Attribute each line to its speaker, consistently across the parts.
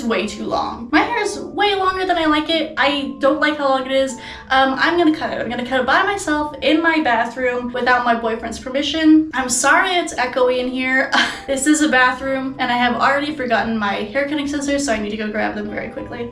Speaker 1: is way too long. My hair is way longer than I like it. I don't like how long it is. I'm gonna cut it. I'm gonna cut it by myself in my bathroom without my boyfriend's permission. I'm sorry it's echoey in here. This is a bathroom and I have already forgotten my hair cutting scissors, so I need to go grab them very quickly.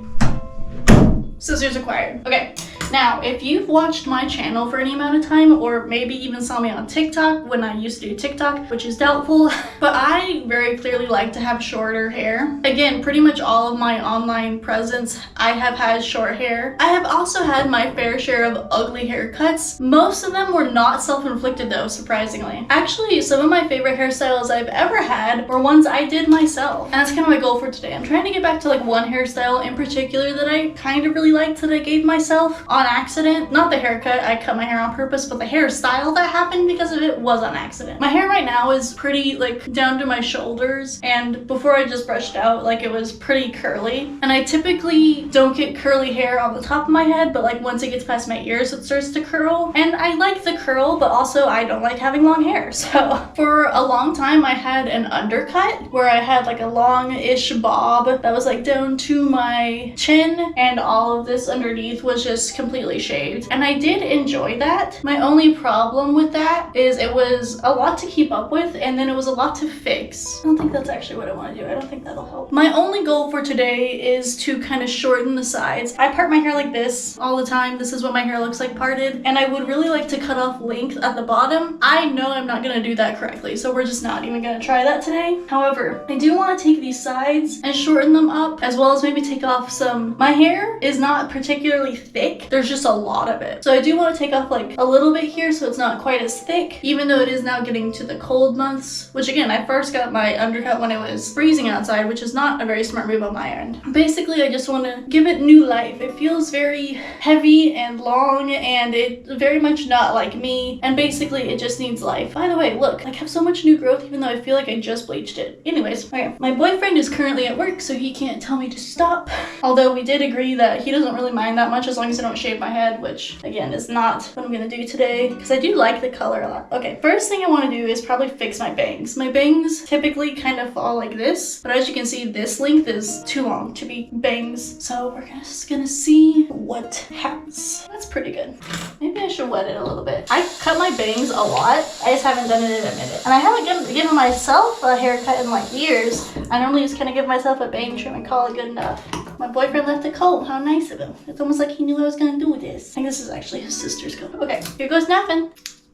Speaker 1: Scissors acquired. Okay. Now, if you've watched my channel for any amount of time, or maybe even saw me on TikTok when I used to do TikTok, which is doubtful, but I very clearly like to have shorter hair. Again, pretty much all of my online presence, I have had short hair. I have also had my fair share of ugly haircuts. Most of them were not self-inflicted though, surprisingly. Actually, some of my favorite hairstyles I've ever had were ones I did myself. And that's kind of my goal for today. I'm trying to get back to like one hairstyle in particular that I kind of really liked that I gave myself on accident. Not the haircut, I cut my hair on purpose, but the hairstyle that happened because of it was on accident. My hair right now is pretty like down to my shoulders, and before I just brushed out, like it was pretty curly. And I typically don't get curly hair on the top of my head, but like once it gets past my ears, it starts to curl. And I like the curl, but also I don't like having long hair. So for a long time, I had an undercut where I had like a long-ish bob that was like down to my chin, and all of this underneath was just completely shaved. And I did enjoy that. My only problem with that is it was a lot to keep up with, and then it was a lot to fix. I don't think that's actually what I want to do. I don't think that'll help. My only goal for today is to kind of shorten the sides. I part my hair like this all the time. This is what my hair looks like parted, and I would really like to cut off length at the bottom. I know I'm not gonna do that correctly, so we're just not even gonna try that today. However, I do want to take these sides and shorten them up, as well as maybe take off some. My hair is not particularly thick. There's just a lot of it. So I do want to take off like a little bit here so it's not quite as thick, even though it is now getting to the cold months, which again, I first got my undercut when it was freezing outside, which is not a very smart move on my end. Basically, I just want to give it new life. It feels very heavy and long, and it's very much not like me, and basically it just needs life. By the way, look, I have so much new growth even though I feel like I just bleached it. Anyways, okay, my boyfriend is currently at work, so he can't tell me to stop, although we did agree that he doesn't really mind that much as long as I don't shave my head, which again is not what I'm gonna do today because I do like the color a lot. Okay, first thing I want to do is probably fix my bangs. My bangs typically kind of fall like this, but as you can see, this length is too long to be bangs, so we're just gonna see what happens. That's pretty good. Maybe I should wet it a little bit. I cut my bangs a lot. I just haven't done it in a minute, and I haven't given myself a haircut in like years. I normally just kind of give myself a bang trim and call it good enough. My boyfriend left a coat. How nice of him. It's almost like he knew I was gonna do this. I think this is actually his sister's coat. Okay, here goes nothing.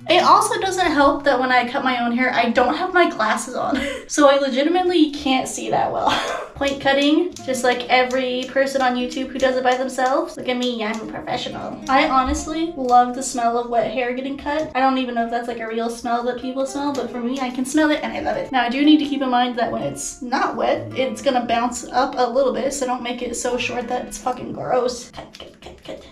Speaker 1: It also doesn't help that when I cut my own hair, I don't have my glasses on. So I legitimately can't see that well. Point cutting, just like every person on YouTube who does it by themselves. Look at me, I'm a professional. I honestly love the smell of wet hair getting cut. I don't even know if that's like a real smell that people smell, but for me, I can smell it and I love it. Now I do need to keep in mind that when it's not wet, it's gonna bounce up a little bit, so don't make it so short that it's fucking gross. Cut, cut, cut, cut.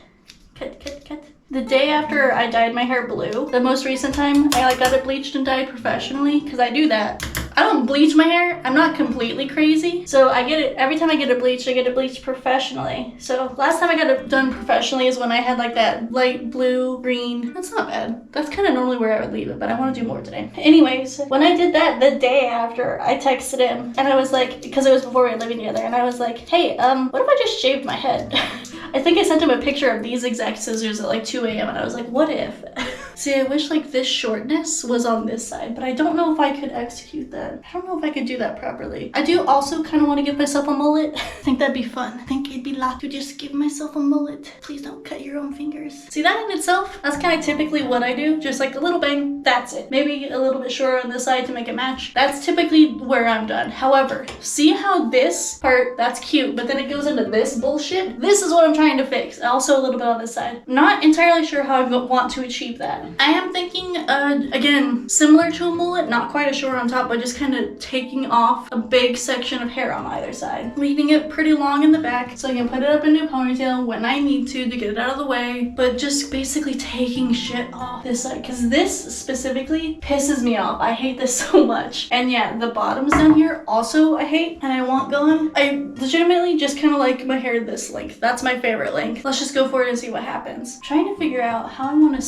Speaker 1: Cut, cut, cut. The day after I dyed my hair blue, the most recent time I like got it bleached and dyed professionally, because I do that. I don't bleach my hair. I'm not completely crazy. So I get it, every time I get it bleached professionally. So last time I got it done professionally is when I had like that light blue, green. That's not bad. That's kind of normally where I would leave it, but I want to do more today. Anyways, when I did that the day after, I texted him and I was like, because it was before we were living together, and I was like, hey, what if I just shaved my head? I think I sent him a picture of these exact scissors at like 2 a.m. and I was like, what if? See, I wish like this shortness was on this side, but I don't know if I could execute that. I don't know if I could do that properly. I do also kind of want to give myself a mullet. I think that'd be fun. I think it'd be lot to just give myself a mullet. Please don't cut your own fingers. See, that in itself, that's kind of typically what I do. Just like a little bang, that's it. Maybe a little bit shorter on this side to make it match. That's typically where I'm done. However, see how this part, that's cute, but then it goes into this bullshit? This is what I'm trying to fix. Also a little bit on this side. Not entirely sure how I want to achieve that. I am thinking, again, similar to a mullet, not quite as short on top, but just kind of taking off a big section of hair on either side. Leaving it pretty long in the back so I can put it up into a ponytail when I need to get it out of the way, but just basically taking shit off this side, because this specifically pisses me off. I hate this so much. And yeah, the bottoms down here also I hate and I want gone. I legitimately just kind of like my hair this length. That's my favorite length. Let's just go for it and see what happens. I'm trying to figure out how I want to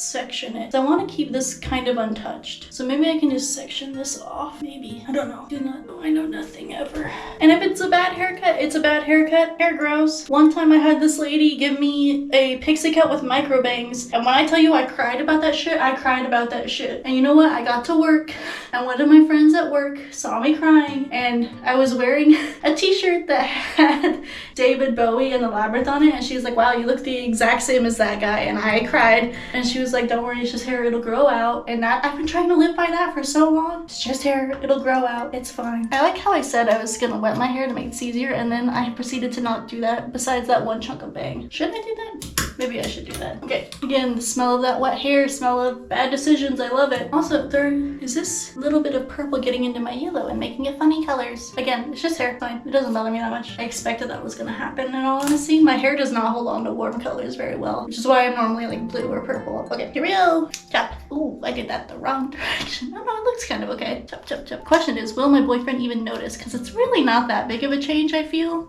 Speaker 1: section it. I want to keep this kind of untouched. So maybe I can just section this off. Maybe. I don't know. Do not know. I know nothing ever. And if it's a bad haircut, it's a bad haircut. Hair grows. One time I had this lady give me a pixie cut with micro bangs. And when I tell you I cried about that shit, I cried about that shit. And you know what? I got to work and one of my friends at work saw me crying and I was wearing a t-shirt that had David Bowie and the Labyrinth on it. And she's like, wow, you look the exact same as that guy. And I cried. And she was like, don't worry, it's just hair, it'll grow out. And that I've been trying to live by that for so long. It's just hair, it'll grow out, it's fine. I like how I said I was gonna wet my hair to make it easier and then I proceeded to not do that besides that one chunk of bang. Shouldn't I do that? Maybe I should do that. Okay, again, the smell of that wet hair, smell of bad decisions, I love it. Also, there is this little bit of purple getting into my yellow and making it funny colors. Again, it's just hair, fine. It doesn't bother me that much. I expected that was gonna happen in all honesty. My hair does not hold on to warm colors very well, which is why I'm normally like blue or purple. Okay, here we go. Chop. Ooh, I did that the wrong direction. No, it looks kind of okay. Chop, chop, chop. Question is, will my boyfriend even notice? Because it's really not that big of a change, I feel.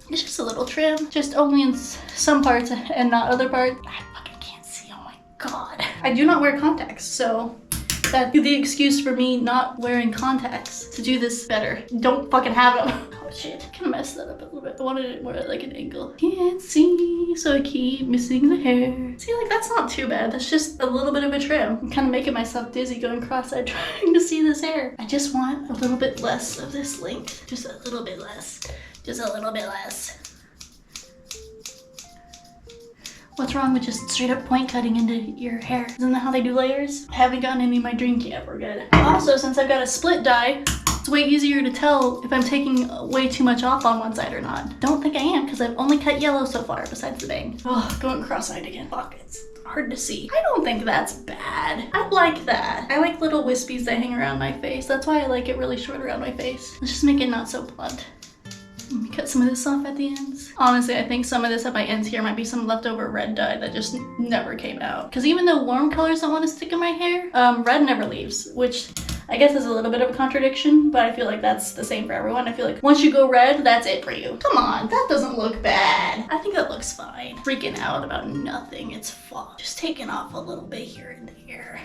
Speaker 1: It's just a little trim, just only in some parts and not other parts. I fucking can't see, oh my god. I do not wear contacts, so that's the excuse for me not wearing contacts to do this better. Don't fucking have them. Oh shit, kind of messed that up a little bit. I wanted it more at like an angle. Can't see, so I keep missing the hair. See, like that's not too bad. That's just a little bit of a trim. I'm kind of making myself dizzy going cross-eyed trying to see this hair. I just want a little bit less of this length. Just a little bit less. Just a little bit less. What's wrong with just straight up point cutting into your hair? Isn't that how they do layers? I haven't gotten any of my dream yet, we're good. Also, since I've got a split dye, it's way easier to tell if I'm taking way too much off on one side or not. Don't think I am, because I've only cut yellow so far, besides the bang. Oh, going cross-eyed again. Fuck, it's hard to see. I don't think that's bad. I like that. I like little wispies that hang around my face. That's why I like it really short around my face. Let's just make it not so blunt. Let me cut some of this off at the ends. Honestly, I think some of this at my ends here might be some leftover red dye that just never came out. Because even though warm colors don't want to stick in my hair, red never leaves, which I guess is a little bit of a contradiction, but I feel like that's the same for everyone. I feel like once you go red, that's it for you. Come on, that doesn't look bad. I think that looks fine. Freaking out about nothing, it's fun. Just taking off a little bit here and there.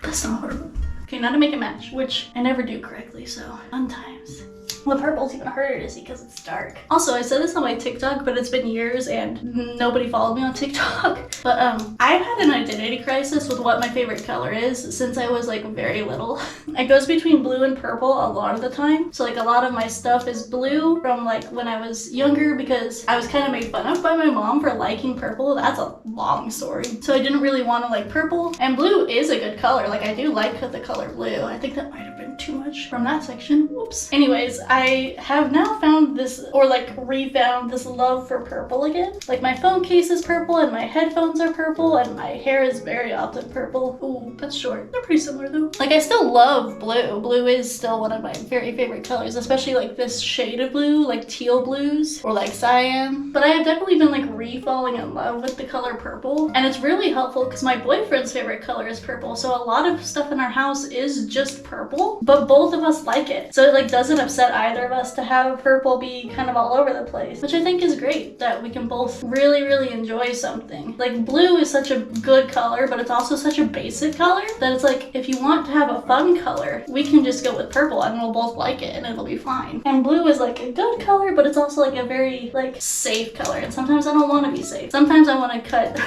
Speaker 1: That's not horrible. Okay, now to make a match, which I never do correctly, so fun times. The purple's even harder to see because it's dark. Also, I said this on my TikTok, but it's been years and nobody followed me on TikTok. But I've had an identity crisis with what my favorite color is since I was like very little. It goes between blue and purple a lot of the time. So like a lot of my stuff is blue from like when I was younger because I was kind of made fun of by my mom for liking purple. That's a long story. So I didn't really want to like purple, and blue is a good color. Like I do like the color blue. I think that might have been too much from that section. Whoops. Anyways, I have now found this, or like refound this love for purple again. Like my phone case is purple and my headphones are purple and my hair is very often purple. Ooh, that's short. They're pretty similar though. Like I still love blue. Blue is still one of my very favorite colors, especially like this shade of blue, like teal blues or like cyan. But I have definitely been like re-falling in love with the color purple, and it's really helpful because my boyfriend's favorite color is purple. So a lot of stuff in our house is just purple, but both of us like it. So it like doesn't upset either of us to have purple be kind of all over the place, which I think is great that we can both really enjoy something. Like blue is such a good color, but it's also such a basic color that it's like if you want to have a fun color, we can just go with purple and we'll both like it and it'll be fine. And blue is like a good color, but it's also like a very like safe color, and sometimes I don't want to be safe. Sometimes I want to cut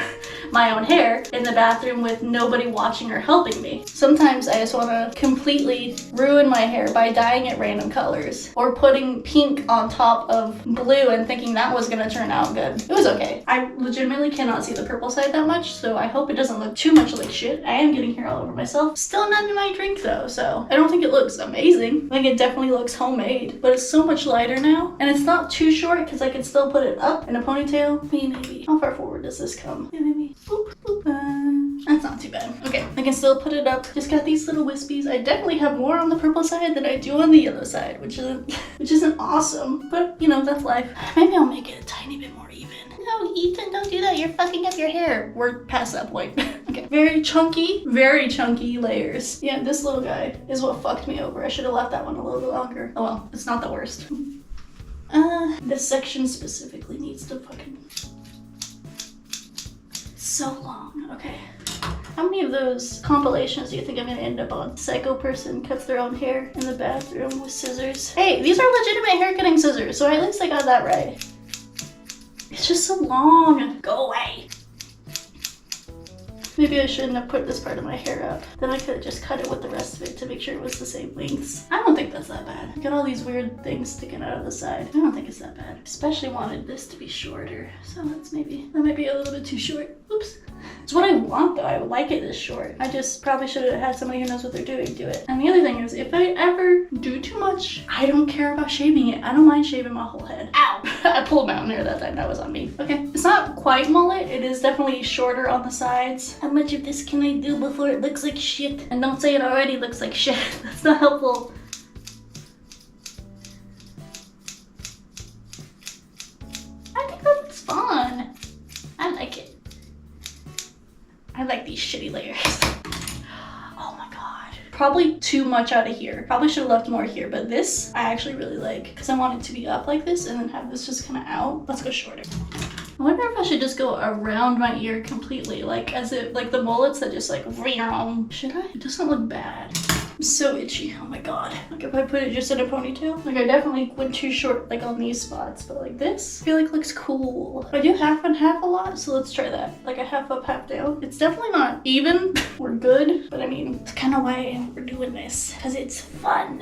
Speaker 1: my own hair in the bathroom with nobody watching or helping me. Sometimes I just want to completely ruin my hair by dyeing it random colors or putting pink on top of blue and thinking that was gonna turn out good. It was okay. I legitimately cannot see the purple side that much, so I hope it doesn't look too much like shit. I am getting hair all over myself. Still none in my drink though, so I don't think it looks amazing. Like it definitely looks homemade, but it's so much lighter now, and it's not too short because I can still put it up in a ponytail. Maybe. How far forward does this come? Yeah, maybe. Boop, boop. That's not too bad. Okay, I can still put it up. Just got these little wispies. I definitely have more on the purple side than I do on the yellow side, which isn't awesome, but you know, that's life. Maybe I'll make it a tiny bit more even. No, Ethan, don't do that. You're fucking up your hair. We're past that point. Okay, very chunky layers. Yeah, this little guy is what fucked me over. I should have left that one a little bit longer. Oh well, it's not the worst. This section specifically needs to fucking... so long. Okay. How many of those compilations do you think I'm gonna end up on? Psycho person cuts their own hair in the bathroom with scissors. Hey, these are legitimate hair cutting scissors, so at least I got that right. It's just so long. Go away. Maybe I shouldn't have put this part of my hair up. Then I could have just cut it with the rest of it to make sure it was the same lengths. I don't think that's that bad. I got all these weird things sticking out of the side. I don't think it's that bad. Especially wanted this to be shorter. So that might be a little bit too short. Oops. It's what I want though. I would like it this short. I just probably should have had somebody who knows what they're doing do it. And the other thing is, if I ever do too much, I don't care about shaving it. I don't mind shaving my whole head. Ow! I pulled my own hair that time. That was on me. Okay. It's not quite mullet. It is definitely shorter on the sides. How much of this can I do before it looks like shit? And don't say it already looks like shit. That's not helpful. I think that looks fun. I like it. I like these shitty layers. Oh my god. Probably too much out of here. Probably should have left more here, but this I actually really like because I want it to be up like this and then have this just kind of out. Let's go shorter. I wonder if I should just go around my ear completely, like as if like the mullets that just like should I? It doesn't look bad. I'm so itchy. Oh my god. Like if I put it just in a ponytail, like I definitely went too short like on these spots, but like this I feel like looks cool. I do half and half a lot, so let's try that. Like a half up, half down. It's definitely not even or good, but I mean it's kind of why we're doing this, because it's fun.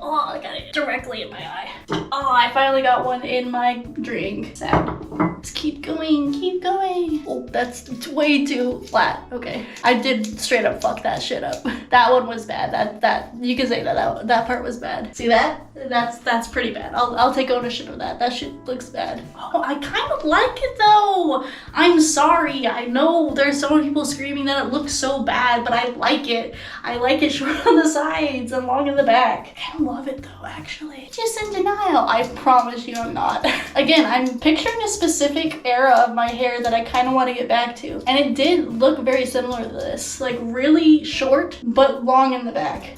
Speaker 1: Oh, I got it directly in my eye. Oh, I finally got one in my drink. Sad. Let's keep going, keep going. Oh, that's way too flat. Okay. I did straight up fuck that shit up. That one was bad. That you can say that part was bad. See that? That's pretty bad. I'll take ownership of that. That shit looks bad. Oh, I kind of like it though. I'm sorry. I know there's so many people screaming that it looks so bad, but I like it. I like it short on the sides and long in the back. I kind of love it though, actually. Just in denial. I promise you I'm not. Again, I'm picturing a specific era of my hair that I kind of want to get back to. And it did look very similar to this. Like really short, but long in the back.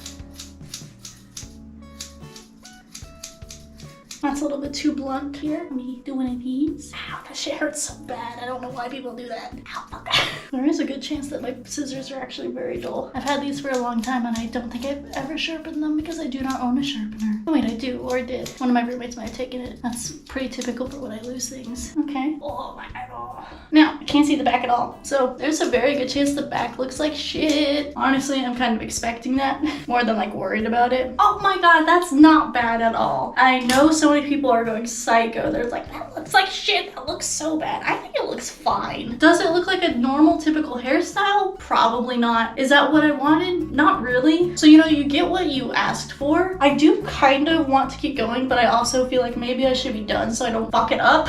Speaker 1: That's a little bit too blunt here. Let me do one of these. Ow, that shit hurts so bad. I don't know why people do that. Ow, fuck. There is a good chance that my scissors are actually very dull. I've had these for a long time and I don't think I've ever sharpened them because I do not own a sharpener. Oh wait, I do, or I did. One of my roommates might have taken it. That's pretty typical for when I lose things. Okay. Oh my eyeball. Now, I can't see the back at all. So there's a very good chance the back looks like shit. Honestly, I'm kind of expecting that more than like worried about it. Oh my god, that's not bad at all. I know so many people are going psycho. They're like, that looks like shit. That looks so bad. I think it looks fine. Does it look like a normal, typical hairstyle? Probably not. Is that what I wanted? Not really. So, you know, you get what you asked for. I do kind of want to keep going, but I also feel like maybe I should be done so I don't fuck it up.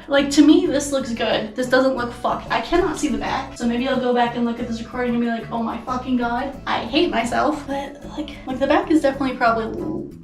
Speaker 1: Like, to me, this looks good. This doesn't look fucked. I cannot see the back, so maybe I'll go back and look at this recording and be like, oh my fucking god, I hate myself. But like the back is definitely probably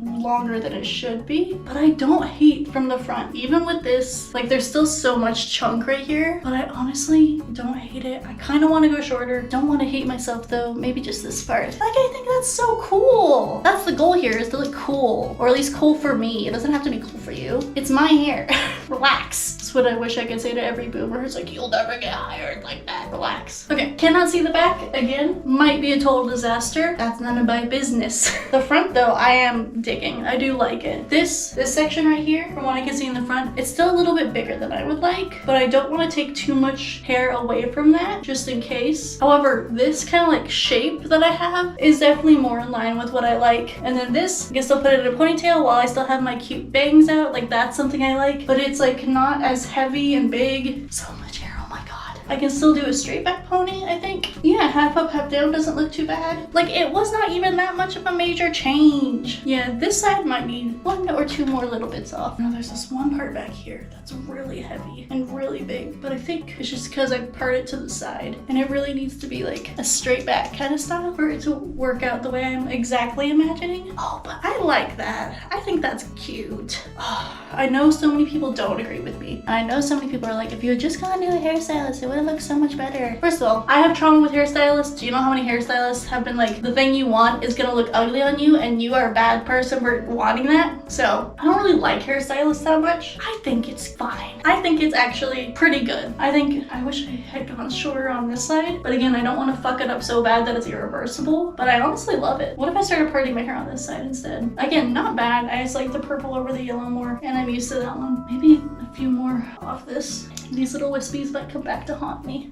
Speaker 1: longer than it should be, but I don't hate from the front. Even with this, like there's still so much chunk right here, but I honestly don't hate it. I kind of want to go shorter. Don't want to hate myself though. Maybe just this part. Like, I think that's so cool. That's the goal here, is to look cool, or at least cool for me. It doesn't have to be cool for you. It's my hair. Relax. That's what I wish I could say to every boomer. It's like, you'll never get hired like that. Relax. Okay, cannot see the back again. Might be a total disaster. That's none of my business. The front though, I am digging. I do like it. This section right here, from what I can see in the front, it's still a little bit bigger than I would like, but I don't want to take too much hair away from that, just in case. However, this kind of like shape that I have is definitely more in line with what I like. And then this, I guess I'll put it in a ponytail while I still have my cute bangs out. Like, that's something I like, but it's like not as heavy and big. So much hair, oh my god. I can still do a straight back pony, I think. Yeah, half up, half down doesn't look too bad. Like, it was not even that much of a major change. Yeah, this side might need 1 or 2 more little bits off. Now there's this one part back here that's really heavy and really big, but I think it's just because I part it to the side, and it really needs to be like a straight back kind of style for it to work out the way I'm exactly imagining. Oh, but I like that. I think that's cute. Oh, I know so many people don't agree with me. I know so many people are like, if you were just gonna do a hairstylist, it it looks so much better. First of all, I have trauma with hairstylists. Do you know how many hairstylists have been like, the thing you want is gonna look ugly on you and you are a bad person for wanting that? So I don't really like hairstylists that much. I think it's fine. I think it's actually pretty good. I wish I had gone shorter on this side, but again, I don't want to fuck it up so bad that it's irreversible, but I honestly love it. What if I started parting my hair on this side instead? Again, not bad. I just like the purple over the yellow more, and I'm used to that one. Maybe a few more off this. These little wispies might come back to haunt me.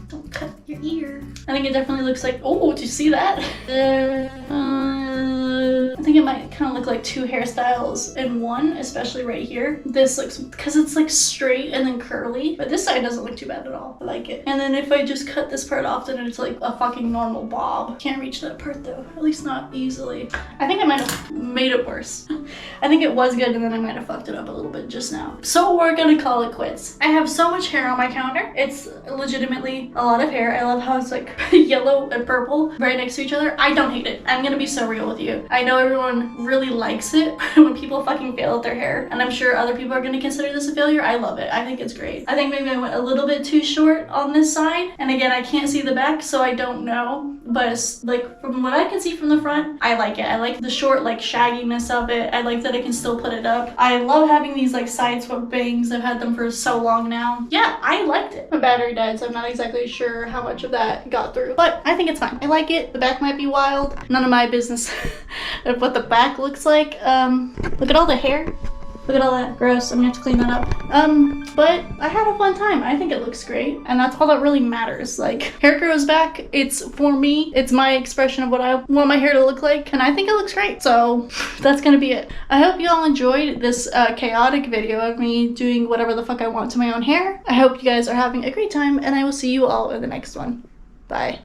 Speaker 1: Don't cut your ear. I think it definitely looks like, oh, did you see that? I think it might kind of look like two hairstyles in one, especially right here. This looks, because it's like straight and then curly, but this side doesn't look too bad at all. I like it. And then if I just cut this part off, then it's like a fucking normal bob. Can't reach that part though, at least not easily. I think I might have made it worse. I think it was good and then I might have fucked it up a little bit just now. So we're gonna call it quits. I have so much hair on my counter. It's legitimately a lot of hair. I love how it's like yellow and purple right next to each other. I don't hate it. I'm gonna be so real with you. I know everyone really likes it when people fucking fail at their hair, and I'm sure other people are gonna consider this a failure. I love it. I think it's great. I think maybe I went a little bit too short on this side, and again, I can't see the back, so I don't know, but it's like from what I can see from the front, I like it. I like the short like shagginess of it. I like that I can still put it up. I love having these like side swept bangs. I've had them for so long now. Yeah, I liked it. My battery died, so I'm not exactly sure how much of that got through, but I think it's fine. I like it. The back might be wild. None of my business of what the back looks like. Look at all the hair. Look at all that. Gross. I'm gonna have to clean that up. But I had a fun time. I think it looks great, and that's all that really matters. Like, hair grows back. It's for me. It's my expression of what I want my hair to look like, and I think it looks great. So that's gonna be it. I hope you all enjoyed this chaotic video of me doing whatever the fuck I want to my own hair. I hope you guys are having a great time, and I will see you all in the next one. Bye.